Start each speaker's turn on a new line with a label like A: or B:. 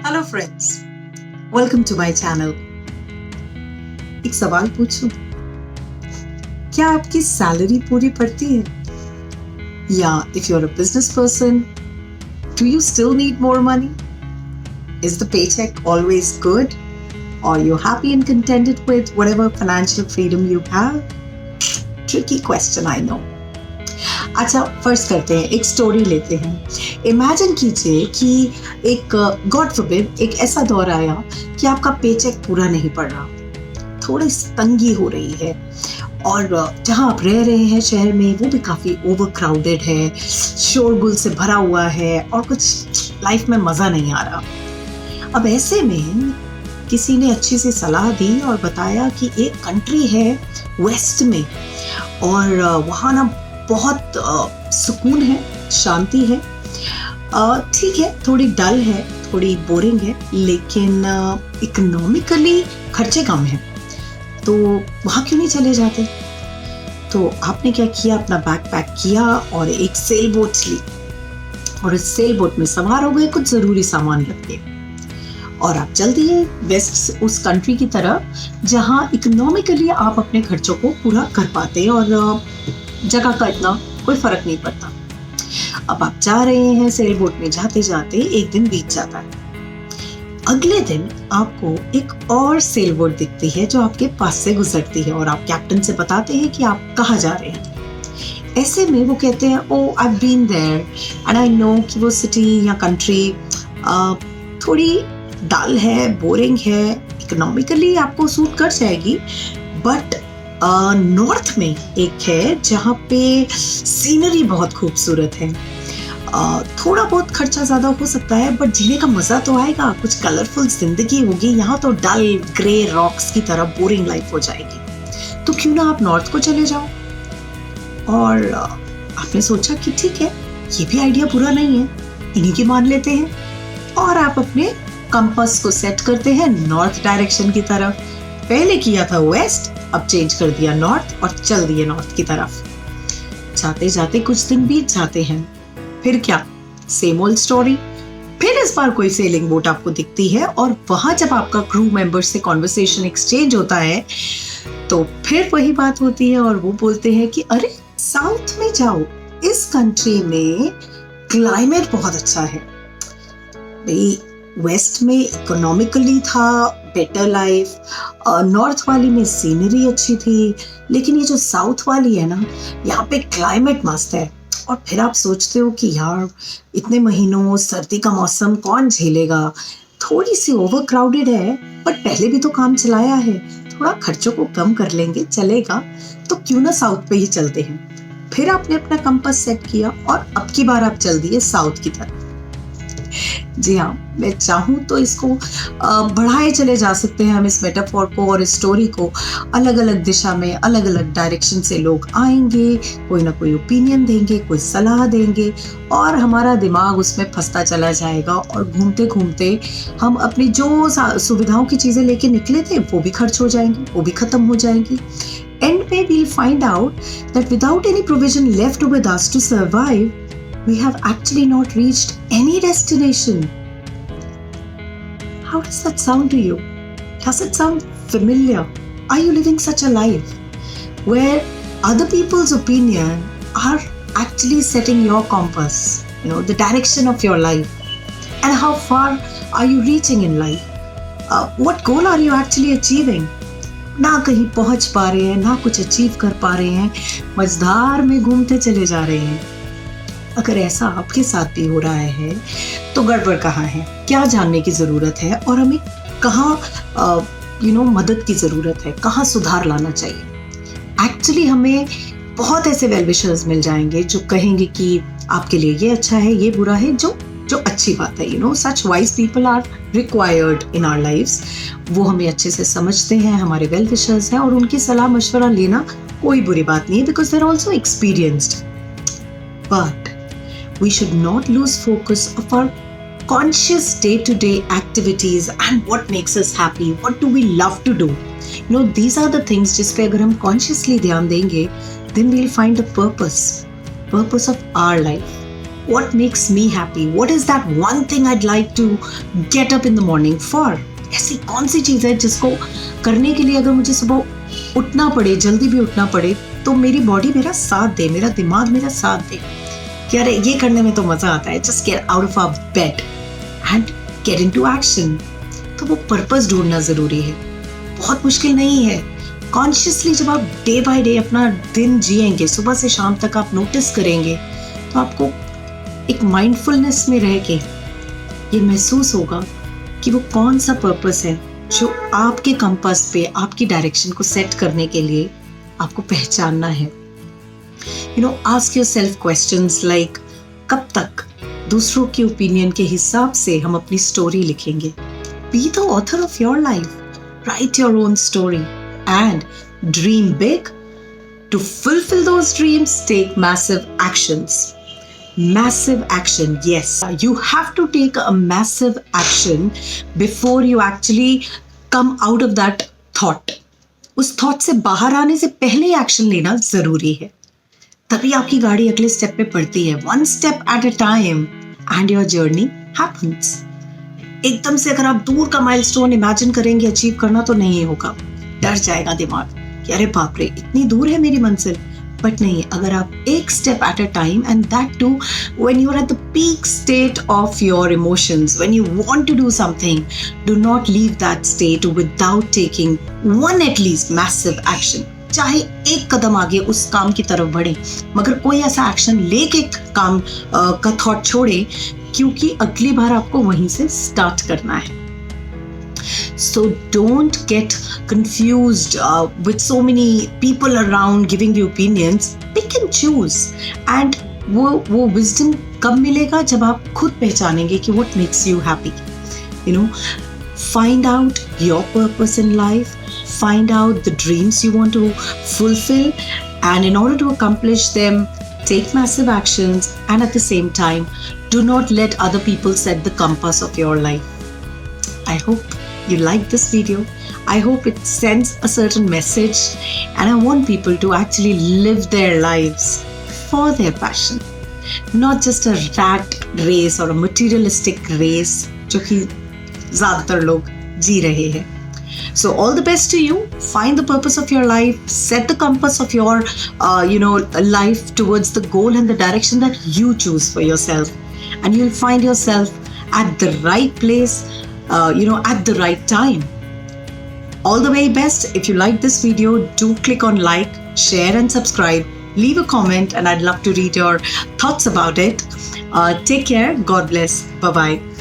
A: Hello friends, welcome to my channel. एक सवाल पूछूं, क्या आपकी सैलरी पूरी पड़ती है? या if you are a business person, do you still need more money? Is the paycheck always good? Are you happy and contented with whatever financial freedom you have? Tricky question, I know. अच्छा, first करते हैं, एक story लेते हैं। Imagine कीजिए कि एक God forbid एक ऐसा दौर आया कि आपका पेचेक पूरा नहीं पड़ रहा, थोड़ी तंगी हो रही है और जहाँ आप रह रहे हैं शहर में वो भी काफ़ी ओवर क्राउडेड है, शोरगुल से भरा हुआ है और कुछ लाइफ में मज़ा नहीं आ रहा। अब ऐसे में किसी ने अच्छी सी सलाह दी और बताया कि एक कंट्री है वेस्ट में और वहाँ ना बहुत सुकून है, शांति है। ठीक है, थोड़ी डल है, थोड़ी बोरिंग है, लेकिन इकोनॉमिकली खर्चे कम हैं, तो वहाँ क्यों नहीं चले जाते? तो आपने क्या किया, अपना बैग पैक किया और एक सेल बोट ली और इस सेल बोट में सवार हो गए, कुछ ज़रूरी सामान रख के और आप चल दिए वेस्ट, उस कंट्री की तरफ जहाँ इकोनॉमिकली आप अपने खर्चों को पूरा कर पाते और जगह का इतना कोई फर्क नहीं पड़ता। अब आप जा रहे हैं, सेल बोट में जाते जाते एक दिन बीत जाता है। अगले दिन आपको एक और सेल बोट दिखती है जो आपके पास से गुजरती है और आप कैप्टन से बताते हैं कि आप कहाँ जा रहे हैं। ऐसे में वो कहते हैं, oh I have been there and I know कि वो सिटी या कंट्री थोड़ी डल है, बोरिंग है, इकोनॉमिकली आपको सूट कर जाएगी, बट नॉर्थ में एक है जहाँ पे सीनरी बहुत खूबसूरत है। थोड़ा बहुत खर्चा ज़्यादा हो सकता है बट जीने का मज़ा तो आएगा, कुछ कलरफुल जिंदगी होगी। यहाँ तो डल ग्रे रॉक्स की तरह बोरिंग लाइफ हो जाएगी, तो क्यों ना आप नॉर्थ को चले जाओ। और आपने सोचा कि ठीक है, ये भी आइडिया बुरा नहीं है, इन्हीं की मान लेते हैं और आप अपने कंपास को सेट करते हैं नॉर्थ डायरेक्शन की तरफ। पहले किया था वेस्ट, अब चेंज कर दिया नॉर्थ और चल दिए नॉर्थ की तरफ। जाते जाते कुछ दिन बीत जाते हैं, फिर क्या, सेम ओल्ड स्टोरी। फिर इस बार कोई सेलिंग बोट आपको दिखती है और वहां जब आपका क्रू मेंबर्स से कॉन्वर्सेशन एक्सचेंज होता है तो फिर वही बात होती है और वो बोलते हैं कि अरे साउथ में जाओ, इस कंट्री में क्लाइमेट बहुत अच्छा है। भाई वेस्ट में इकोनॉमिकली था बेटर लाइफ, नॉर्थ वाली में सीनरी अच्छी थी, लेकिन ये जो साउथ वाली है ना, यहाँ पे क्लाइमेट मस्त है। और फिर आप सोचते हो कि यार इतने महीनों सर्दी का मौसम कौन झेलेगा, थोड़ी सी ओवर क्राउडेड है बट पहले भी तो काम चलाया है, थोड़ा खर्चों को कम कर लेंगे, चलेगा, तो क्यों ना साउथ पे ही चलते हैं। फिर आपने अपना कंपास सेट किया और अब की बार आप चल दिए साउथ की तरफ। जी हाँ, मैं चाहूँ तो इसको बढ़ाए चले जा सकते हैं हम इस मेटाफोर को और इस स्टोरी को। अलग अलग दिशा में, अलग अलग डायरेक्शन से लोग आएंगे, कोई ना कोई ओपिनियन देंगे, कोई सलाह देंगे और हमारा दिमाग उसमें फंसता चला जाएगा और घूमते घूमते हम अपनी जो सुविधाओं की चीज़ें लेके निकले थे वो भी खर्च हो जाएंगी, वो भी खत्म हो जाएंगी। एंड में we'll find out that without any provision left with us to survive, we have actually not reached any destination. How does that sound to you? Does it sound familiar? Are you living such a life where other people's opinion are actually setting your compass, the direction of your life, and how far are you reaching in life? What goal are you actually achieving? ना कहीं पहुंच पा रहे हैं, ना कुछ achieve कर पा रहे हैं, मझधार में घूमते चले जा रहे हैं। अगर ऐसा आपके साथ भी हो रहा है तो गड़बड़ कहाँ है, क्या जानने की ज़रूरत है और हमें कहाँ मदद की ज़रूरत है, कहाँ सुधार लाना चाहिए। एक्चुअली हमें बहुत ऐसे वेल विशर्स मिल जाएंगे जो कहेंगे कि आपके लिए ये अच्छा है, ये बुरा है, जो अच्छी बात है। Such wise people are required in our lives. वो हमें अच्छे से समझते हैं, हमारे वेल विशर्स हैं और उनकी सलाह मशवरा लेना कोई बुरी बात नहीं है, because they are also experienced. But we should not lose focus of our conscious day-to-day activities and what makes us happy, what do we love to do. These are the things जिस पे अगर हम consciously ध्यान देंगे, then we'll find the purpose of our life. what makes me happy, what is that one thing I'd like to get up in the morning for. ऐसी कौन सी चीज़ है जिसको करने के लिए अगर मुझे सुबह उठना पड़े, जल्दी भी उठना पड़े, तो मेरी बॉडी मेरा साथ दे, मेरा दिमाग मेरा साथ दे कि अरे ये करने में तो मज़ा आता है. Just get out of our bed and get into action. तो वो पर्पस ढूंढना ज़रूरी है. बहुत मुश्किल नहीं है. कॉन्शियसली जब आप डे बाय डे अपना दिन जिएंगे, सुबह से शाम तक आप नोटिस करेंगे, तो आपको एक माइंडफुलनेस में रह के ये महसूस होगा कि वो कौन सा पर्पस है जो आपके कंपास पे आपकी डायरेक्शन को सेट करने के लिए आपको पहचानना है. आस्क योरसेल्फ क्वेश्चंस लाइक कब तक दूसरों के ओपिनियन के हिसाब से हम अपनी स्टोरी लिखेंगे. Be the author of your life. Right your own story and dream big. To fulfill those dreams, take massive actions. Massive action, yes. You have to take a massive action before you actually come out of that thought. उस thought से बाहर आने से पहले action लेना जरूरी है. तभी आपकी गाड़ी अगले स्टेप पे पड़ती है. One step at a time and your journey happens. एकदम से अगर आप दूर का माइलस्टोन इमेजिन करेंगे अचीव करना तो नहीं होगा. डर जाएगा दिमाग कि अरे बाप रे इतनी दूर है मेरी मंजिल. बट नहीं, अगर आप एक step at a time and that too when you are at the peak state of your emotions, when you want to do something, do not leave that state without taking one at least massive action. चाहे एक कदम आगे उस काम की तरफ बढ़े, मगर कोई ऐसा एक्शन लेके काम का थॉट छोड़े, क्योंकि अगली बार आपको वहीं से स्टार्ट करना है. So don't get confused with so many people around giving you opinions. Pick and choose. And वो wisdom कब मिलेगा? जब आप खुद पहचानेंगे कि what makes you happy. Find out your purpose in life. Find out the dreams you want to fulfill. And in order to accomplish them, take massive actions. And at the same time, do not let other people set the compass of your life. I hope you like this video. I hope it sends a certain message, and I want people to actually live their lives for their passion, not just a rat race or a materialistic race जो कि ज़्यादातर लोग जी रहे हैं. So all the best to you. Find the purpose of your life. Set the compass of your life towards the goal and the direction that you choose for yourself, and you'll find yourself at the right place, at the right time. All the very best. If you like this video, do click on like, share and subscribe. Leave a comment and I'd love to read your thoughts about it. Take care. God bless. Bye-bye.